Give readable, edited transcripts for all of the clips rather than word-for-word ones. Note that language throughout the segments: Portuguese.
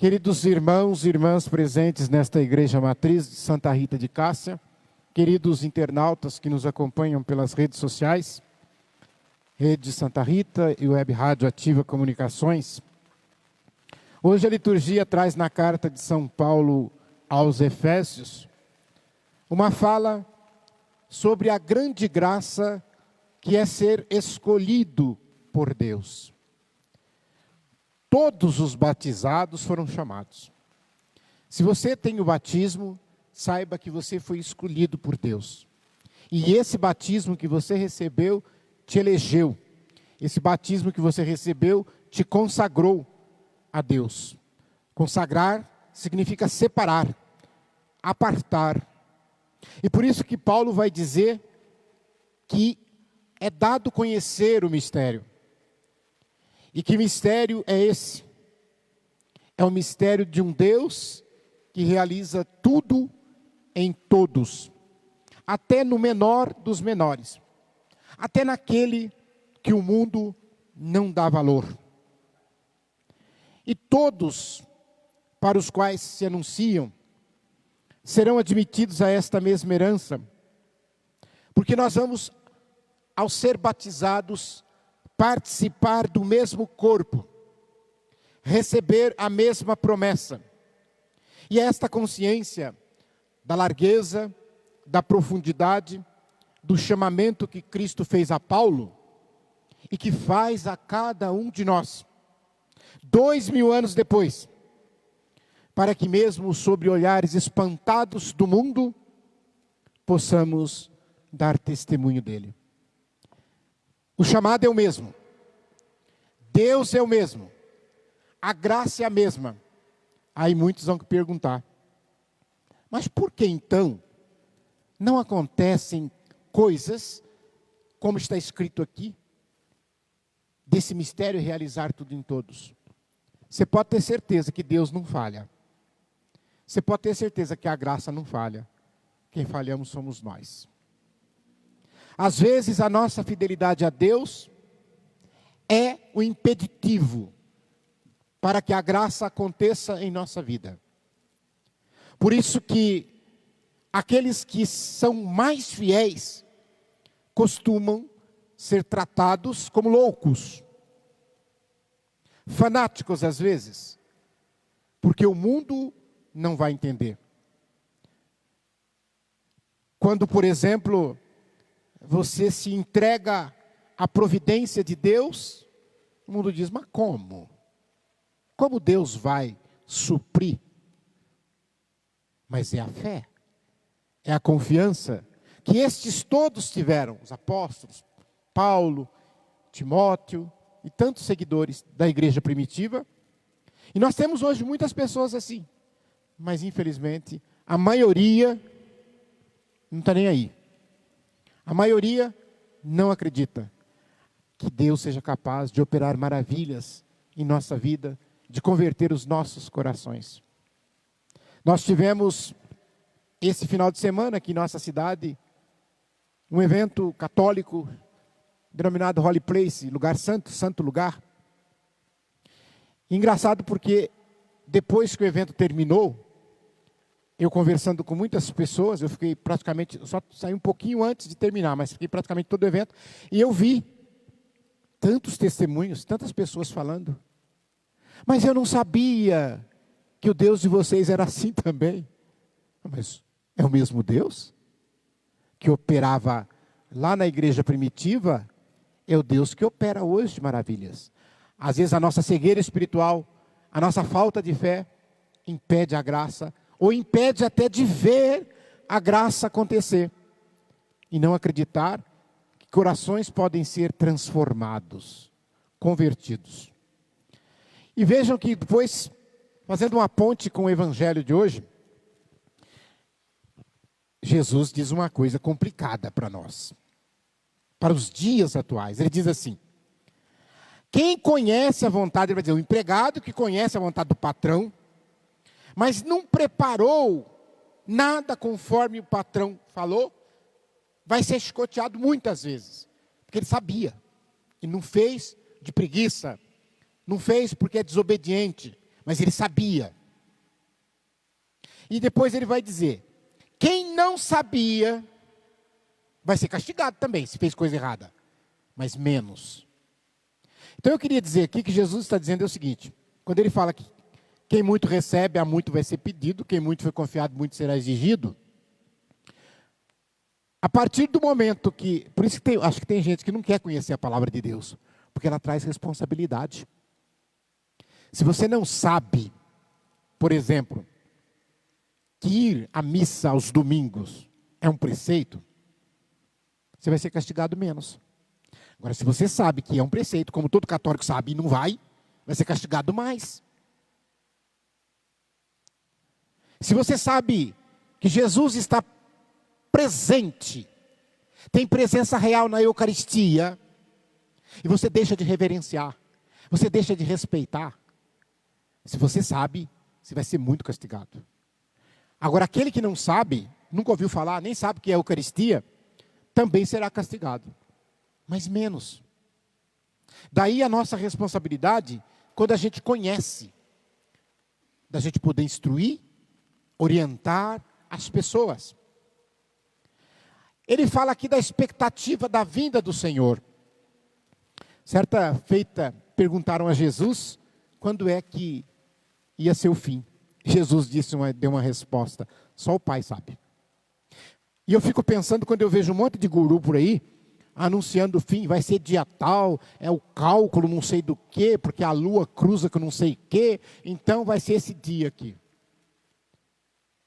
Queridos irmãos e irmãs presentes nesta igreja matriz de Santa Rita de Cássia, queridos internautas que nos acompanham pelas redes sociais, Rede Santa Rita e Web Rádio Ativa Comunicações, hoje a liturgia traz na carta de São Paulo aos Efésios uma fala sobre a grande graça que é ser escolhido por Deus. Todos os batizados foram chamados. Se você tem o batismo, saiba que você foi escolhido por Deus. E esse batismo que você recebeu, te elegeu. Esse batismo que você recebeu, te consagrou a Deus. Consagrar significa separar, apartar. E por isso que Paulo vai dizer que é dado conhecer o mistério. E que mistério é esse? É o mistério de um Deus que realiza tudo em todos, até no menor dos menores, até naquele que o mundo não dá valor. E todos para os quais se anunciam serão admitidos a esta mesma herança, porque nós vamos, ao ser batizados, participar do mesmo corpo, receber a mesma promessa. E é esta consciência da largueza, da profundidade, do chamamento que Cristo fez a Paulo e que faz a cada um de nós, 2000 anos depois, para que mesmo sob olhares espantados do mundo, possamos dar testemunho dele. O chamado é o mesmo, Deus é o mesmo, a graça é a mesma. Aí muitos vão perguntar, mas por que então não acontecem coisas, como está escrito aqui, desse mistério realizar tudo em todos? Você pode ter certeza que Deus não falha. Você pode ter certeza que a graça não falha. Quem falhamos somos nós. Às vezes a nossa fidelidade a Deus é o impeditivo para que a graça aconteça em nossa vida. Por isso que aqueles que são mais fiéis costumam ser tratados como loucos, fanáticos às vezes, porque o mundo não vai entender. Quando, por exemplo, você se entrega à providência de Deus, o mundo diz, mas como? Como Deus vai suprir? Mas é a fé, é a confiança que estes todos tiveram, os apóstolos, Paulo, Timóteo e tantos seguidores da igreja primitiva. E nós temos hoje muitas pessoas assim, mas infelizmente a maioria não está nem aí. A maioria não acredita que Deus seja capaz de operar maravilhas em nossa vida, de converter os nossos corações. Nós tivemos esse final de semana aqui em nossa cidade um evento católico denominado Holy Place, lugar santo, santo lugar. Engraçado porque depois que o evento terminou, eu conversando com muitas pessoas, eu fiquei praticamente, só saí um pouquinho antes de terminar, mas fiquei praticamente todo o evento, e eu vi tantos testemunhos, tantas pessoas falando, mas eu não sabia que o Deus de vocês era assim também. Mas é o mesmo Deus que operava lá na igreja primitiva, é o Deus que opera hoje maravilhas. Às vezes a nossa cegueira espiritual, a nossa falta de fé, impede a graça, ou impede até de ver a graça acontecer. E não acreditar que corações podem ser transformados, convertidos. E vejam que depois, fazendo uma ponte com o evangelho de hoje, Jesus diz uma coisa complicada para nós, para os dias atuais. Ele diz assim, quem conhece a vontade, ele vai dizer, o empregado que conhece a vontade do patrão, mas não preparou nada conforme o patrão falou, vai ser chicoteado muitas vezes, porque ele sabia, e não fez de preguiça, não fez porque é desobediente, mas ele sabia. E depois ele vai dizer: quem não sabia vai ser castigado também, se fez coisa errada, mas menos. Então eu queria dizer aqui que Jesus está dizendo o seguinte: quando ele fala que quem muito recebe, a muito vai ser pedido, quem muito foi confiado, muito será exigido. A partir do momento que, por isso que acho que tem gente que não quer conhecer a palavra de Deus, porque ela traz responsabilidade. Se você não sabe, por exemplo, que ir à missa aos domingos é um preceito, você vai ser castigado menos. Agora, se você sabe que é um preceito, como todo católico sabe e não vai ser castigado mais. Se você sabe que Jesus está presente, tem presença real na Eucaristia, e você deixa de reverenciar, você deixa de respeitar, se você sabe, você vai ser muito castigado. Agora, aquele que não sabe, nunca ouviu falar, nem sabe o que é Eucaristia, também será castigado, mas menos. Daí a nossa responsabilidade, quando a gente conhece, da gente poder instruir, orientar as pessoas. Ele fala aqui da expectativa da vinda do Senhor. Certa feita, perguntaram a Jesus quando é que ia ser o fim. Jesus deu uma resposta: só o Pai sabe. E eu fico pensando, quando eu vejo um monte de guru por aí, anunciando o fim, vai ser dia tal, é o cálculo não sei do que, porque a lua cruza com não sei o que, então vai ser esse dia aqui.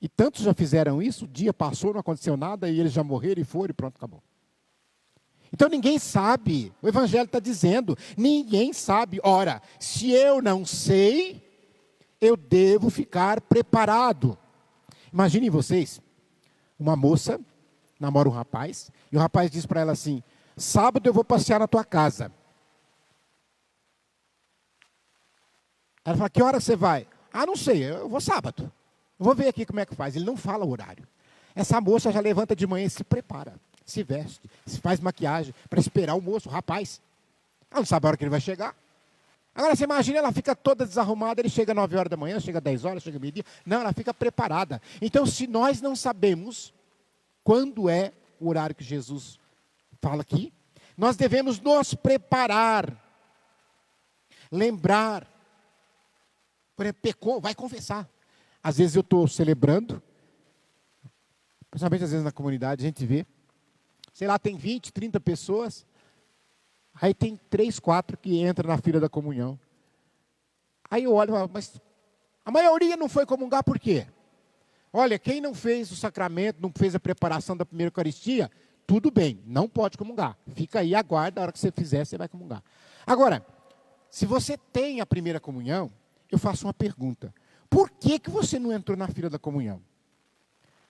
E tantos já fizeram isso, o dia passou, não aconteceu nada, e eles já morreram e foram, e pronto, acabou. Então ninguém sabe, o Evangelho está dizendo, ninguém sabe. Ora, se eu não sei, eu devo ficar preparado. Imaginem vocês, uma moça namora um rapaz, e o rapaz diz para ela assim: sábado eu vou passear na tua casa. Ela fala: que hora você vai? Ah, não sei, eu vou sábado. Eu vou ver aqui como é que faz. Ele não fala o horário. Essa moça já levanta de manhã e se prepara, se veste, se faz maquiagem para esperar o moço, o rapaz. Ela não sabe a hora que ele vai chegar. Agora você imagina, ela fica toda desarrumada, ele chega 9 horas da manhã, chega 10 horas, chega meio-dia. Não, ela fica preparada. Então, se nós não sabemos quando é o horário que Jesus fala aqui, nós devemos nos preparar, lembrar. Por exemplo, pecou, vai confessar. Às vezes eu estou celebrando, principalmente às vezes na comunidade, a gente vê, sei lá, tem 20, 30 pessoas, aí tem 3, 4 que entram na fila da comunhão. Aí eu olho e falo: mas a maioria não foi comungar por quê? Olha, quem não fez o sacramento, não fez a preparação da primeira Eucaristia, tudo bem, não pode comungar. Fica aí, aguarda, a hora que você fizer, você vai comungar. Agora, se você tem a primeira comunhão, eu faço uma pergunta: por que você não entrou na fila da comunhão?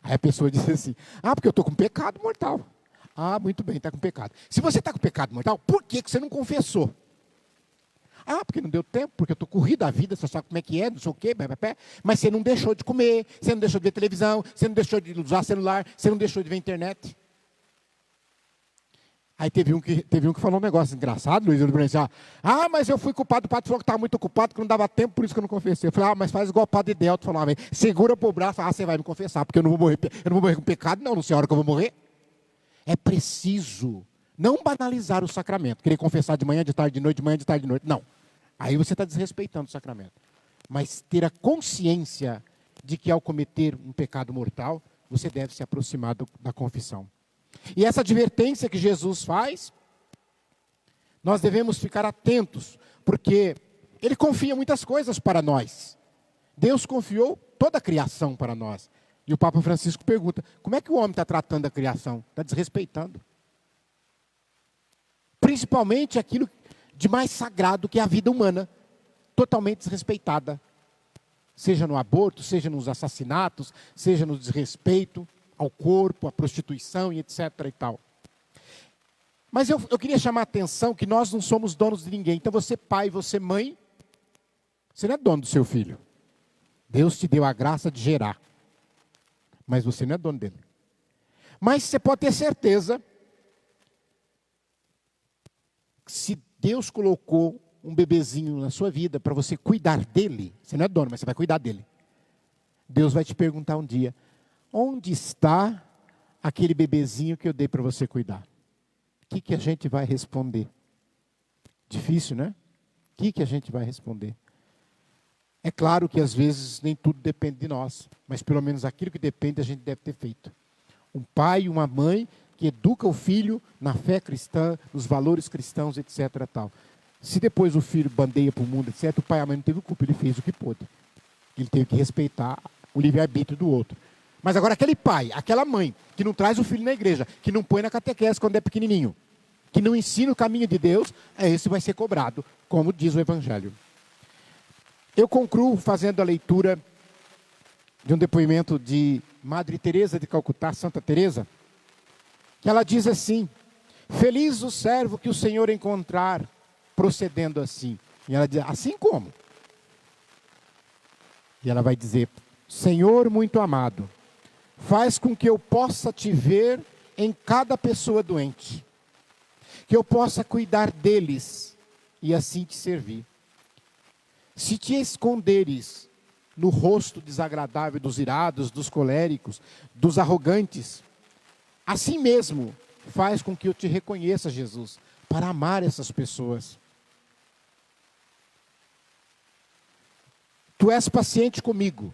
Aí a pessoa diz assim: ah, porque eu estou com pecado mortal. Ah, muito bem, está com pecado. Se você está com pecado mortal, por que você não confessou? Ah, porque não deu tempo, porque eu estou corrido a vida, você sabe como é que é, não sei o quê, mas você não deixou de comer, você não deixou de ver televisão, você não deixou de usar celular, você não deixou de ver internet. Aí teve um que falou um negócio engraçado, Luiz, ele disse: ah, mas eu fui culpado, o padre falou que estava muito ocupado, que não dava tempo, por isso que eu não confessei. Eu falei: ah, mas faz igual o padre Delto falava: segura para o braço, você vai me confessar, porque eu não vou morrer com pecado, não sei a hora que eu vou morrer. É preciso não banalizar o sacramento, querer confessar de manhã, de tarde, de noite, de manhã, de tarde, de noite, não. Aí você está desrespeitando o sacramento. Mas ter a consciência de que ao cometer um pecado mortal, você deve se aproximar da confissão. E essa advertência que Jesus faz, nós devemos ficar atentos, porque Ele confia muitas coisas para nós. Deus confiou toda a criação para nós. E o Papa Francisco pergunta: como é que o homem está tratando a criação? Está desrespeitando. Principalmente aquilo de mais sagrado que é a vida humana, totalmente desrespeitada. Seja no aborto, seja nos assassinatos, seja no desrespeito ao corpo, à prostituição e etc. e tal. Mas eu queria chamar a atenção que nós não somos donos de ninguém. Então você pai, você mãe, você não é dono do seu filho. Deus te deu a graça de gerar, mas você não é dono dele. Mas você pode ter certeza que se Deus colocou um bebezinho na sua vida para você cuidar dele, você não é dono, mas você vai cuidar dele. Deus vai te perguntar um dia: onde está aquele bebezinho que eu dei para você cuidar? O que a gente vai responder? Difícil, né? O que a gente vai responder? É claro que às vezes nem tudo depende de nós, mas pelo menos aquilo que depende a gente deve ter feito. Um pai e uma mãe que educa o filho na fé cristã, nos valores cristãos, etc. Tal. Se depois o filho bandeia para o mundo, etc., o pai e a mãe não teve culpa, ele fez o que pôde. Ele teve que respeitar o livre-arbítrio do outro. Mas agora aquele pai, aquela mãe, que não traz o filho na igreja, que não põe na catequese quando é pequenininho, que não ensina o caminho de Deus, esse vai ser cobrado, como diz o Evangelho. Eu concluo fazendo a leitura de um depoimento de Madre Teresa de Calcutá, Santa Teresa, que ela diz assim: feliz o servo que o Senhor encontrar procedendo assim. E ela diz: assim como? E ela vai dizer: Senhor muito amado, faz com que eu possa te ver em cada pessoa doente, que eu possa cuidar deles e assim te servir. Se te esconderes no rosto desagradável dos irados, dos coléricos, dos arrogantes, assim mesmo faz com que eu te reconheça, Jesus, para amar essas pessoas. Tu és paciente comigo,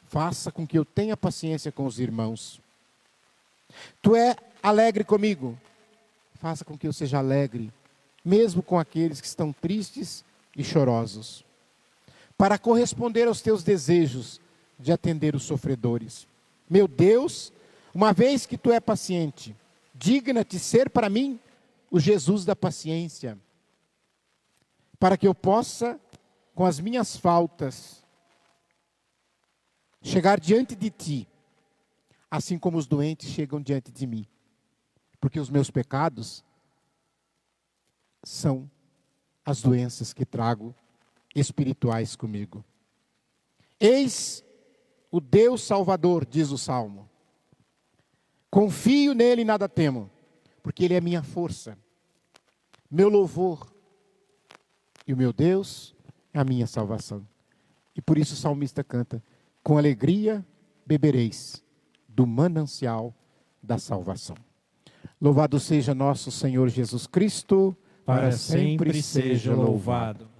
faça com que eu tenha paciência com os irmãos. Tu é alegre comigo, faça com que eu seja alegre, mesmo com aqueles que estão tristes e chorosos, para corresponder aos teus desejos de atender os sofredores. Meu Deus, uma vez que tu é paciente, digna-te ser para mim o Jesus da paciência, para que eu possa, com as minhas faltas, chegar diante de ti, assim como os doentes chegam diante de mim, porque os meus pecados são as doenças que trago espirituais comigo. Eis o Deus Salvador, diz o Salmo. Confio nele e nada temo, porque ele é minha força, meu louvor, e o meu Deus é a minha salvação. E por isso o salmista canta: com alegria bebereis do manancial da salvação. Louvado seja nosso Senhor Jesus Cristo, para sempre seja louvado.